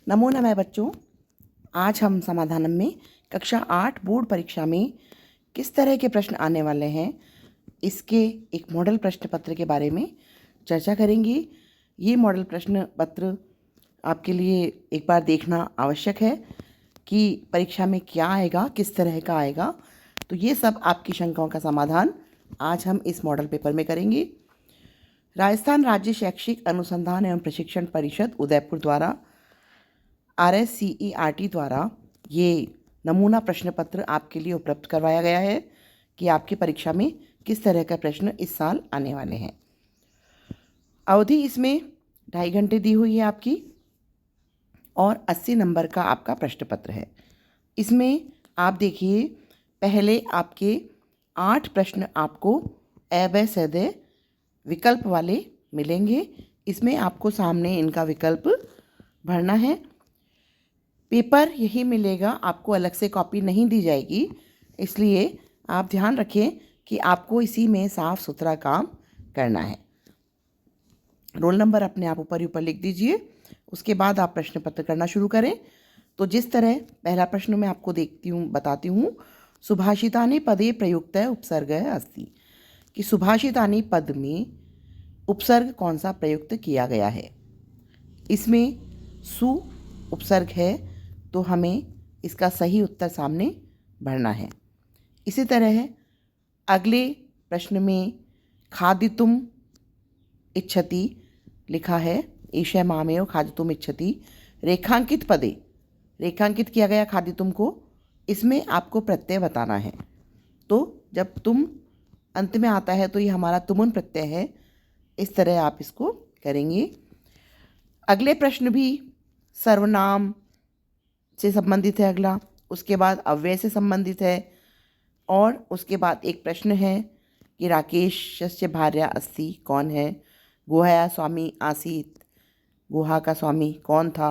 नमो नमः बच्चों। आज हम समाधान में कक्षा 8 बोर्ड परीक्षा में किस तरह के प्रश्न आने वाले हैं इसके एक मॉडल प्रश्न पत्र के बारे में चर्चा करेंगे। ये मॉडल प्रश्न पत्र आपके लिए एक बार देखना आवश्यक है कि परीक्षा में क्या आएगा, किस तरह का आएगा। तो ये सब आपकी शंकाओं का समाधान आज हम इस मॉडल पेपर में करेंगे। राजस्थान राज्य शैक्षिक अनुसंधान एवं प्रशिक्षण परिषद उदयपुर द्वारा RSCERT द्वारा ये नमूना प्रश्न पत्र आपके लिए उपलब्ध करवाया गया है कि आपकी परीक्षा में किस तरह का प्रश्न इस साल आने वाले हैं। अवधि इसमें 2.5 घंटे दी हुई है आपकी और 80 नंबर का आपका प्रश्न पत्र है। इसमें आप देखिए, पहले आपके 8 प्रश्न आपको ए ब स द विकल्प वाले मिलेंगे। इसमें आपको सामने इनका विकल्प भरना है। पेपर यही मिलेगा, आपको अलग से कॉपी नहीं दी जाएगी, इसलिए आप ध्यान रखें कि आपको इसी में साफ सुथरा काम करना है। रोल नंबर अपने आप ऊपर ही ऊपर लिख दीजिए, उसके बाद आप प्रश्न पत्र करना शुरू करें। तो जिस तरह पहला प्रश्न मैं आपको बताती हूँ, सुभाषितानि पदे प्रयुक्त उपसर्ग अस्ति, कि सुभाषितानि पद में उपसर्ग कौन सा प्रयुक्त किया गया है। इसमें सु उपसर्ग है, तो हमें इसका सही उत्तर सामने भरना है। इसी तरह अगले प्रश्न में खादितुम इच्छति लिखा है, ईशय मामेव खादितुम इच्छति, रेखांकित पदे रेखांकित किया गया खादितुम को, इसमें आपको प्रत्यय बताना है। तो जब तुम अंत में आता है तो ये हमारा तुमुन प्रत्यय है। इस तरह आप इसको करेंगे। अगले प्रश्न भी सर्वनाम से संबंधित है अगला, उसके बाद अव्यय से संबंधित है, और उसके बाद एक प्रश्न है कि राकेशस्य भार्या अस्ति कौन है, गुहया स्वामी आसीत, गुहा का स्वामी कौन था,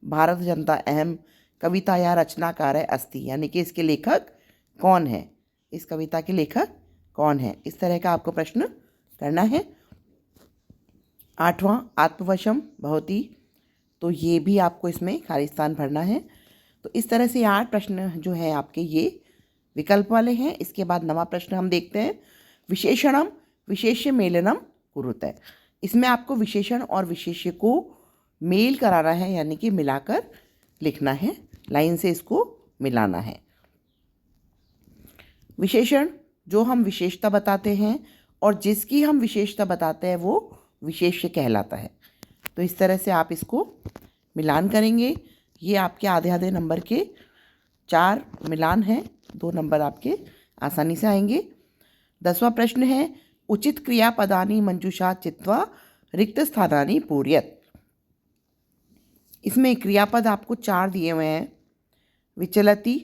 भारत जनता अहम कविता या रचनाकार अस्ति, यानी कि इसके लेखक कौन है, इस कविता के लेखक कौन है। इस तरह का आपको प्रश्न करना है। 8वां आत्मवशम भवति, तो ये भी आपको इसमें खाली स्थान भरना है। तो इस तरह से 8 प्रश्न जो हैं आपके ये विकल्प वाले हैं। इसके बाद 9वां प्रश्न हम देखते हैं, विशेषणम विशेष्य मेलनम कुरुते। इसमें आपको विशेषण और विशेष्य को मेल कराना है, यानी कि मिलाकर लिखना है, लाइन से इसको मिलाना है। विशेषण जो हम विशेषता बताते हैं और जिसकी हम विशेषता बताते हैं वो विशेष्य कहलाता है। तो इस तरह से आप इसको मिलान करेंगे। ये आपके आधे आधे नंबर के 4 मिलान हैं, 2 नंबर आपके आसानी से आएंगे। 10वां प्रश्न है, उचित क्रियापदानि मंजूषा चित्वा रिक्त स्थानानि पूरयत। इसमें क्रियापद आपको 4 दिए हुए हैं, विचलति,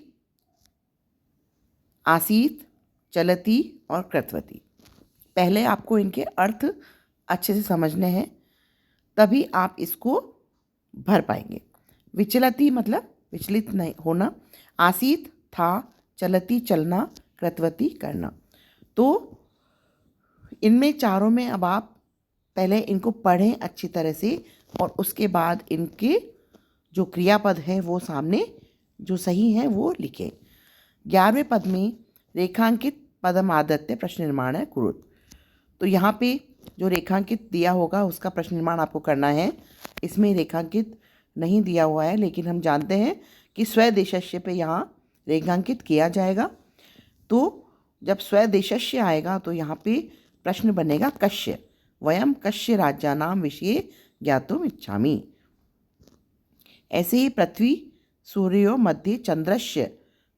आसीत, चलती और कृतवती। पहले आपको इनके अर्थ अच्छे से समझने हैं, तभी आप इसको भर पाएंगे। विचलती मतलब विचलित नहीं होना, आसीत था, चलती चलना, कृतवती करना। तो इनमें चारों में अब आप पहले इनको पढ़ें अच्छी तरह से और उसके बाद इनके जो क्रियापद हैं वो सामने जो सही हैं वो लिखें। 11वें पद में रेखांकित पदम आदत्य प्रश्न निर्माण है कुरुत। तो यहाँ पे जो रेखांकित दिया होगा उसका प्रश्न निर्माण आपको करना है। इसमें रेखांकित नहीं दिया हुआ है, लेकिन हम जानते हैं कि स्वदेशस्य पे यहाँ रेखांकित किया जाएगा। तो जब स्वदेशस्य आएगा तो यहाँ पे प्रश्न बनेगा कस्य, वयम कस्य राज्यानाम विषये ज्ञातुम इच्छामि। ऐसे ही पृथ्वी सूर्यो मध्य चंद्रस्य,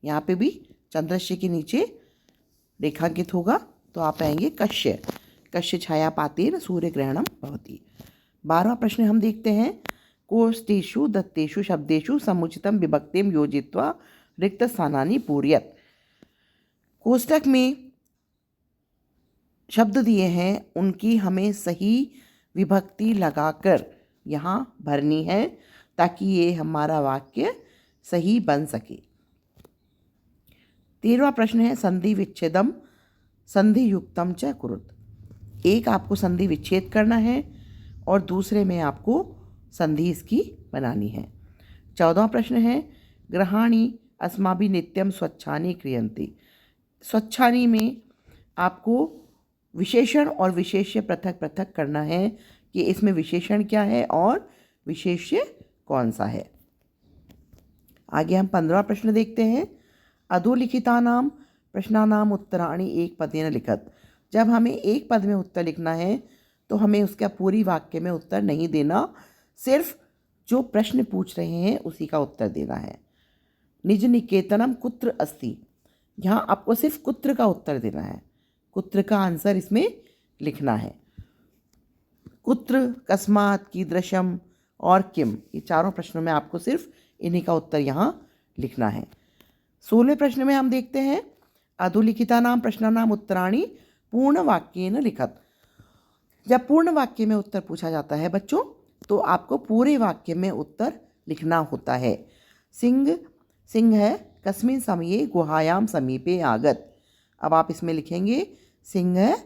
यहाँ पे भी चंद्रस्य के नीचे रेखांकित होगा, तो आप आएंगे कस्य, कस्य छायापातेन सूर्य ग्रहणम भवति। 12वां प्रश्न हम देखते हैं, कोष्ठेषु दत्तेषु शब्देषु समुचितम विभक्तिम योजित्वा रिक्त स्थानानि पूरयत। कोष्ठक में शब्द दिए हैं, उनकी हमें सही विभक्ति लगाकर यहाँ भरनी है ताकि ये हमारा वाक्य सही बन सके। 13वां प्रश्न है, संधि विच्छेदम संधि युक्तम च कुरुत। एक आपको संधि विच्छेद करना है और दूसरे में आपको संधि इसकी बनानी है। 14वां प्रश्न है ग्रहाणि अस्माभिः नित्यं स्वच्छानि क्रियन्ते। स्वच्छानि में आपको विशेषण और विशेष्य पृथक पृथक करना है कि इसमें विशेषण क्या है और विशेष्य कौन सा है। आगे हम 15वां प्रश्न देखते हैं। अधोलिखितानां प्रश्नानाम् उत्तराणि एक पदेन लिखत। जब हमें एक पद में उत्तर लिखना है तो हमें उसका पूरी वाक्य में उत्तर नहीं देना, सिर्फ जो प्रश्न पूछ रहे हैं उसी का उत्तर देना है। निज निकेतनम कुत्र अस्ति, यहाँ आपको सिर्फ कुत्र का उत्तर देना है, कुत्र का आंसर इसमें लिखना है। कुत्र, कस्मात्, कीदृशम और किम, ये चारों प्रश्नों में आपको सिर्फ इन्हीं का उत्तर यहाँ लिखना है। 16वें प्रश्न में हम देखते हैं अधोलिखितानां प्रश्नानाम् उत्तराणि पूर्ण वाक्येन लिखत। जब पूर्ण वाक्य में उत्तर पूछा जाता है बच्चों तो आपको पूरे वाक्य में उत्तर लिखना होता है। सिंह है कस्मिन् समये गुहायां समीपे आगत। अब आप इसमें लिखेंगे सिंह है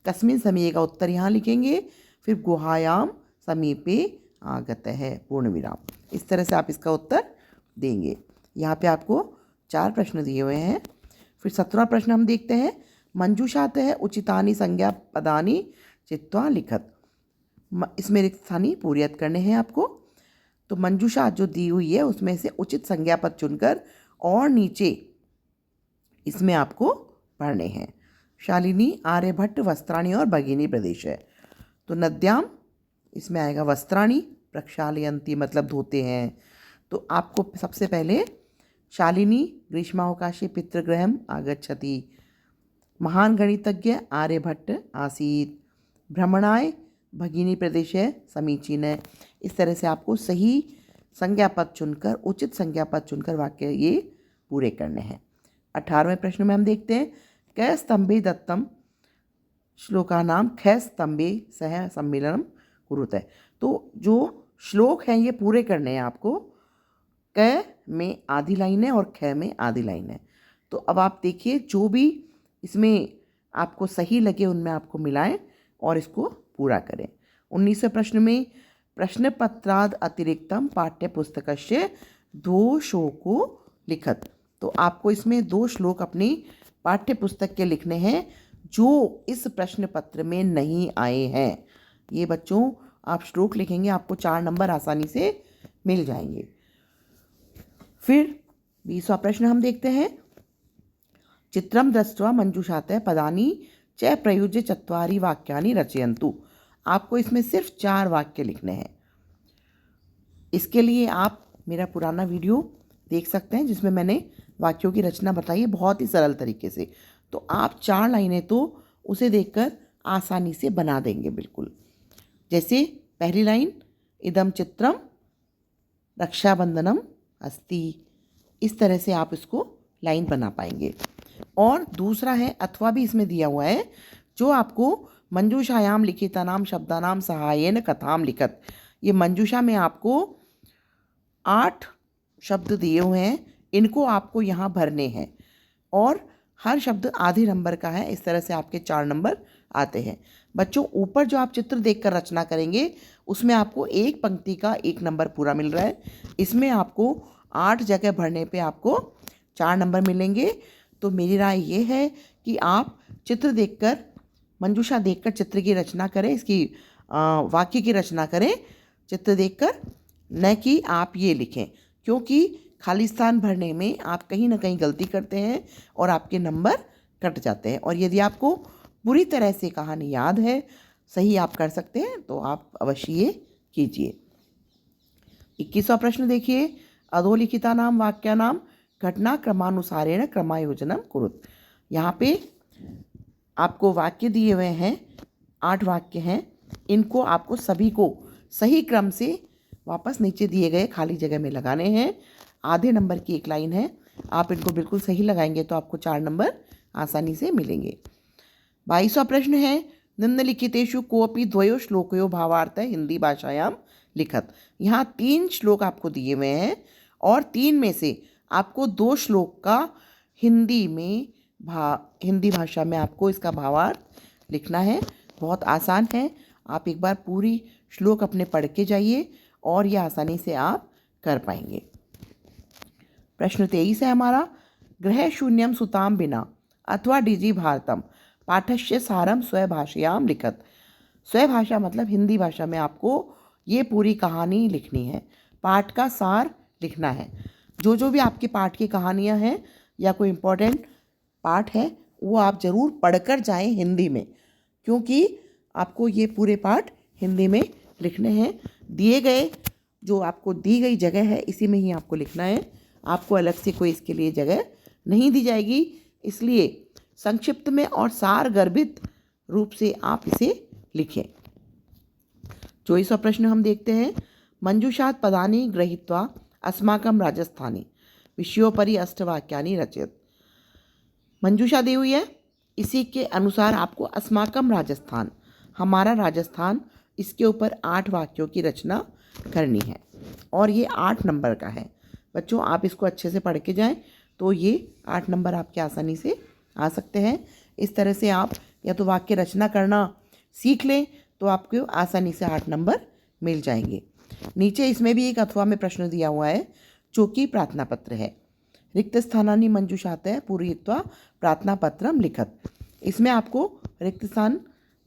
कस्मिन् समये का उत्तर यहाँ लिखेंगे, फिर गुहायां समीपे आगत है पूर्ण विराम। इस तरह से आप इसका उत्तर देंगे। यहाँ पे आपको 4 प्रश्न दिए हुए हैं। फिर 17वां प्रश्न हम देखते हैं मंजूषात है उचितानि संज्ञा पदानि चित्वा लिखत। इसमें रिक्त स्थानी पूर्यत करने हैं आपको। तो मंजूषा जो दी हुई है उसमें से उचित संज्ञा पद चुनकर और नीचे इसमें आपको पढ़ने हैं। शालिनी, आर्यभट्ट, वस्त्राणि और भगिनी प्रदेश है। तो नद्याम इसमें आएगा वस्त्राणि, प्रक्षालयन्ति मतलब धोते हैं। तो आपको सबसे पहले शालिनी ग्रीष्मावकाशे पितृगृहम् आगच्छति, महान गणितज्ञ आर्यभट्ट आसीत्, भ्रमणाय भगिनी प्रदेश है समीचीन है। इस तरह से आपको सही संज्ञा पद चुनकर, उचित संज्ञा पद चुनकर वाक्य ये पूरे करने हैं। 18वें प्रश्न में हम देखते हैं कै स्तंभे दत्तम श्लोकानाम खे स्तंभे सह सम्मिलनम कुरुत है। तो जो श्लोक हैं ये पूरे करने हैं आपको। कै में आधी लाइन है और ख में आधी लाइन है। तो अब आप देखिए जो भी इसमें आपको सही लगे उनमें आपको मिलाएं और इसको पूरा करें। 19वें प्रश्न में प्रश्न पत्राद अतिरिक्तम पाठ्य पुस्तकस्य 2 श्लोको लिखत। तो आपको इसमें 2 श्लोक अपनी पाठ्य पुस्तक के लिखने हैं जो इस प्रश्न पत्र में नहीं आए हैं। ये बच्चों आप श्लोक लिखेंगे आपको 4 नंबर आसानी से मिल जाएंगे। फिर 20वां प्रश्न हम देखते हैं चित्रम दृष्ट्वा मंजूषातः पदानि च प्रयुज्य 4 वाक्यानि रचयन्तु। आपको इसमें सिर्फ 4 वाक्य लिखने हैं। इसके लिए आप मेरा पुराना वीडियो देख सकते हैं जिसमें मैंने वाक्यों की रचना बताई है बहुत ही सरल तरीके से। तो आप 4 लाइनें तो उसे देखकर आसानी से बना देंगे बिल्कुल। जैसे पहली लाइन इदम चित्रम रक्षाबंधनम अस्ति, इस तरह से आप इसको लाइन बना पाएंगे। और दूसरा है अथवा भी इसमें दिया हुआ है जो आपको मंजूषायाम लिखितानाम शब्दानाम सहायेन कथाम लिखत। ये मंजूषा में आपको 8 शब्द दिए हुए हैं, इनको आपको यहाँ भरने हैं और हर शब्द आधे नंबर का है। इस तरह से आपके 4 नंबर आते हैं। बच्चों ऊपर जो आप चित्र देखकर रचना करेंगे उसमें आपको एक पंक्ति का 1 नंबर पूरा मिल रहा है। इसमें आपको 8 जगह भरने पे आपको 4 नंबर मिलेंगे। तो मेरी राय ये है कि आप चित्र देखकर, मंजूषा देखकर चित्र की रचना करें, इसकी वाक्य की रचना करें चित्र देखकर, न कि आप ये लिखें, क्योंकि खाली स्थान भरने में आप कहीं ना कहीं गलती करते हैं और आपके नंबर कट जाते हैं। और यदि आपको पूरी तरह से कहानी याद है, सही आप कर सकते हैं, तो आप अवश्य ये कीजिए। 21वां प्रश्न देखिए अधोलिखितानाम वाक्यानाम घटना क्रमानुसारेण क्रमायोजनम कुरुत। यहाँ पे आपको वाक्य दिए हुए हैं, 8 वाक्य हैं। इनको आपको सभी को सही क्रम से वापस नीचे दिए गए खाली जगह में लगाने हैं। आधे नंबर की 1 लाइन है, आप इनको बिल्कुल सही लगाएंगे तो आपको 4 नंबर आसानी से मिलेंगे। 22वां प्रश्न है निम्नलिखितेषु कोऽपि द्वयो श्लोकयो भावार्थ हिंदी भाषायां लिखत। यहाँ 3 श्लोक आपको दिए हुए हैं और 3 में से आपको 2 श्लोक का हिंदी भाषा में आपको इसका भावार्थ लिखना है। बहुत आसान है, आप एक बार पूरी श्लोक अपने पढ़ के जाइए और ये आसानी से आप कर पाएंगे। प्रश्न 23 है हमारा, गृह शून्यम सुताम बिना अथवा डिजी भारतम पाठस्य सारम स्वभाषयाम लिखत। स्वभाषा मतलब हिंदी भाषा में आपको ये पूरी कहानी लिखनी है, पाठ का सार लिखना है। जो भी आपके पाठ की कहानियाँ हैं या कोई इम्पोर्टेंट पाठ है वो आप ज़रूर पढ़कर जाएं हिंदी में, क्योंकि आपको ये पूरे पाठ हिंदी में लिखने हैं। दिए गए जो आपको दी गई जगह है इसी में ही आपको लिखना है, आपको अलग से कोई इसके लिए जगह नहीं दी जाएगी। इसलिए संक्षिप्त में और सार गर्भित रूप से आप इसे लिखें। 24वां प्रश्न हम देखते हैं, मंजूषात् पदानि गृहीत्वा अस्माकं राजस्थानी विषयोपरि अष्टवाक्यानि रचयत। मंजूषा दी हुई है, इसी के अनुसार आपको अस्माकं राजस्थान, हमारा राजस्थान, इसके ऊपर 8 वाक्यों की रचना करनी है और ये 8 नंबर का है। बच्चों आप इसको अच्छे से पढ़ के जाएं तो ये 8 नंबर आपके आसानी से आ सकते हैं। इस तरह से आप या तो वाक्य रचना करना सीख लें तो आपको आसानी से 8 नंबर मिल जाएंगे। नीचे इसमें भी एक अथवा में प्रश्न दिया हुआ है जो कि प्रार्थना पत्र है। रिक्त स्थानानि मंजूषातः पूरयित्वा प्रार्थना पत्रम लिखत। इसमें आपको रिक्त स्थान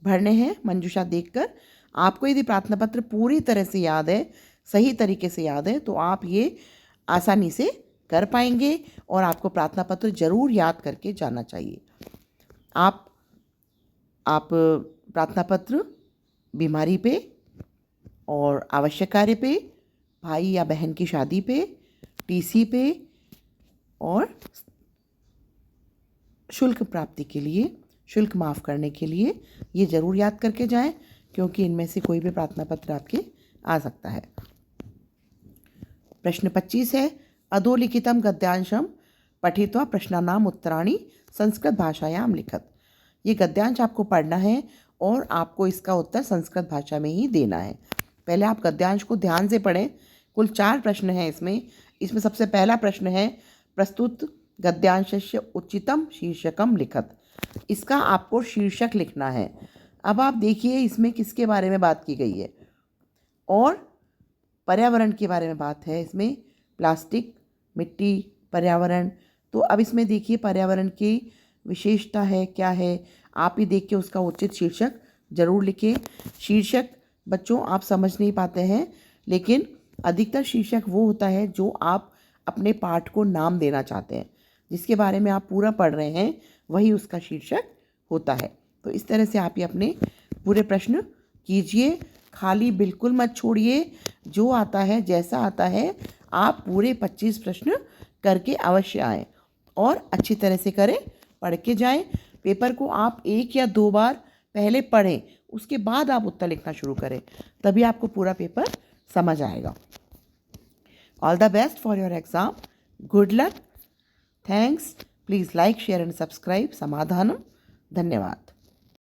भरने हैं मंजूषा देखकर। आपको यदि प्रार्थना पत्र पूरी तरह से याद है, सही तरीके से याद है, तो आप ये आसानी से कर पाएंगे और आपको प्रार्थना पत्र जरूर याद करके जाना चाहिए। आप प्रार्थना पत्र बीमारी पे और आवश्यक कार्य पे, भाई या बहन की शादी पे, टीसी पे और शुल्क प्राप्ति के लिए, शुल्क माफ़ करने के लिए ये ज़रूर याद करके जाएं, क्योंकि इनमें से कोई भी प्रार्थना पत्र आपके आ सकता है। प्रश्न 25 है, अधोलिखितम गद्यांशम पठित्वा प्रश्नानाम उत्तराणि संस्कृत भाषायाम लिखत। ये गद्यांश आपको पढ़ना है और आपको इसका उत्तर संस्कृत भाषा में ही देना है। पहले आप गद्यांश को ध्यान से पढ़ें। कुल 4 प्रश्न हैं इसमें सबसे पहला प्रश्न है, प्रस्तुत गद्यांशस्य उचितम शीर्षकम लिखत। इसका आपको शीर्षक लिखना है। अब आप देखिए इसमें किसके बारे में बात की गई है, और पर्यावरण के बारे में बात है। इसमें प्लास्टिक, मिट्टी, पर्यावरण। तो अब इसमें देखिए पर्यावरण की विशेषता है क्या है, आप ही देख के उसका उचित शीर्षक जरूर लिखें। शीर्षक बच्चों आप समझ नहीं पाते हैं, लेकिन अधिकतर शीर्षक वो होता है जो आप अपने पाठ को नाम देना चाहते हैं, जिसके बारे में आप पूरा पढ़ रहे हैं वही उसका शीर्षक होता है। तो इस तरह से आप ये अपने पूरे प्रश्न कीजिए, खाली बिल्कुल मत छोड़िए। जो आता है जैसा आता है आप पूरे 25 प्रश्न करके अवश्य आएँ और अच्छी तरह से करें, पढ़ के जाएं। पेपर को आप 1 या 2 बार पहले पढ़ें, उसके बाद आप उत्तर लिखना शुरू करें, तभी आपको पूरा पेपर समझ आएगा। All the best for your exam, good luck, thanks, please like, share and subscribe Samadhanam. धन्यवाद।